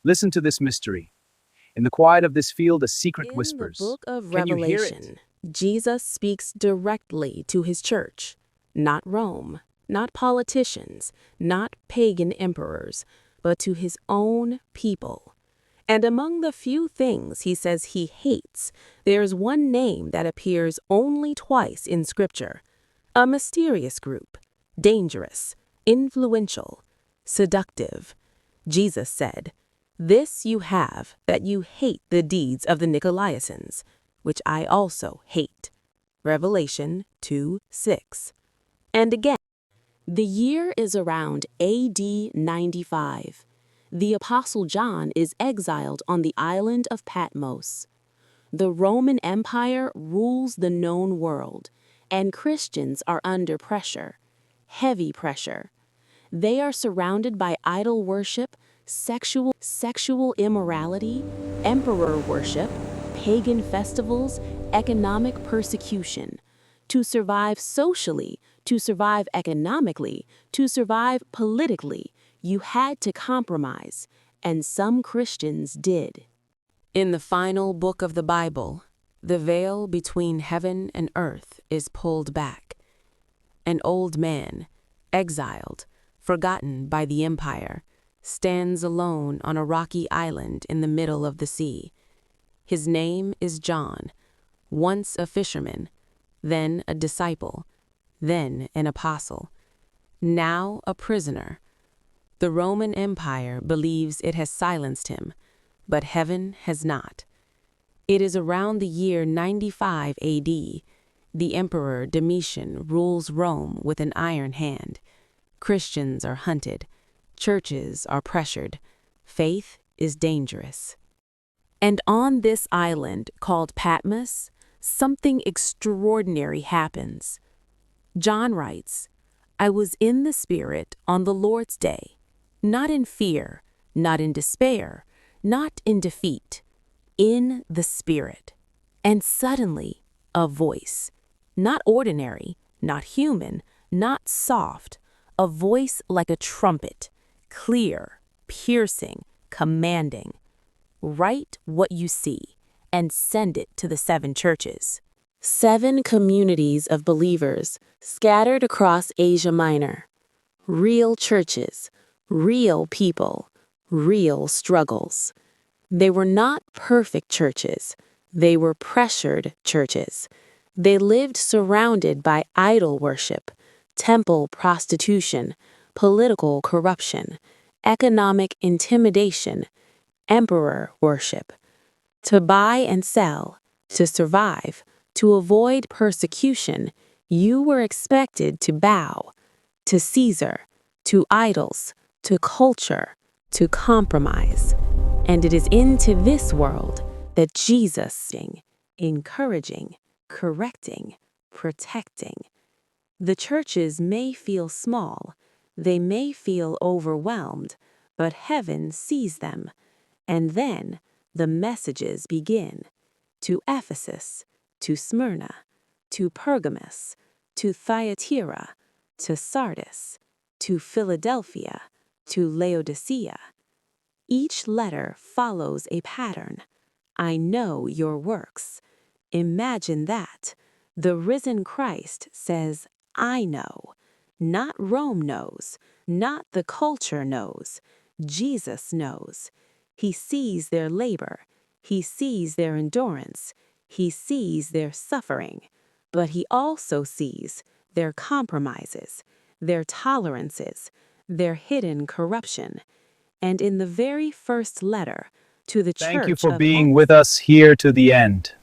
Listen to this mystery. In the quiet of this field, a secret In the whispers. book of Can you hear it? Revelation, Jesus speaks directly to his church, not Rome, not politicians, not pagan emperors, but to his own people. And among the few things he says he hates, there's one name that appears only twice in Scripture, a mysterious group, dangerous, influential, seductive. Jesus said, "This you have, that you hate the deeds of the Nicolaitans, which I also hate." Revelation 2:6. And again, the year is around AD 95. The Apostle John is exiled on the island of Patmos. The Roman Empire rules the known world, and Christians are under pressure, heavy pressure. They are surrounded by idol worship, sexual immorality, emperor worship, pagan festivals, economic persecution. To survive socially, to survive economically, to survive politically, you had to compromise, and some Christians did. In the final book of the Bible, the veil between heaven and earth is pulled back. An old man, exiled, forgotten by the empire, stands alone on a rocky island in the middle of the sea. His name is John, once a fisherman, then a disciple, then an apostle, now a prisoner. The Roman Empire believes it has silenced him, but heaven has not. It is around the year 95 AD. The Emperor Domitian rules Rome with an iron hand. Christians are hunted. Churches are pressured. Faith is dangerous. And on this island called Patmos, something extraordinary happens. John writes, "I was in the Spirit on the Lord's day, not in fear, not in despair, not in defeat, in the Spirit. And suddenly, a voice, not ordinary, not human, not soft, a voice like a trumpet, clear, piercing, commanding. Write what you see and send it to the 7 churches." 7 communities of believers scattered across Asia Minor. Real churches, real people, real struggles. They were not perfect churches. They were pressured churches. They lived surrounded by idol worship, temple prostitution, political corruption, economic intimidation, emperor worship. To buy and sell, to survive, to avoid persecution, you were expected to bow to Caesar, to idols, to culture, to compromise. And it is into this world that Jesus is encouraging, correcting, protecting. The churches may feel small, they may feel overwhelmed, but heaven sees them. And then the messages begin. To Ephesus, to Smyrna, to Pergamos, to Thyatira, to Sardis, to Philadelphia, to Laodicea. Each letter follows a pattern. I know your works. Imagine that. The risen Christ says, I know. Not Rome knows, not the culture knows. Jesus knows. He sees their labor. He sees their endurance. He sees their suffering. But he also sees their compromises, their tolerances, their hidden corruption. And in the very first letter to the Thank you church for of being Ephesus, with us here to the end.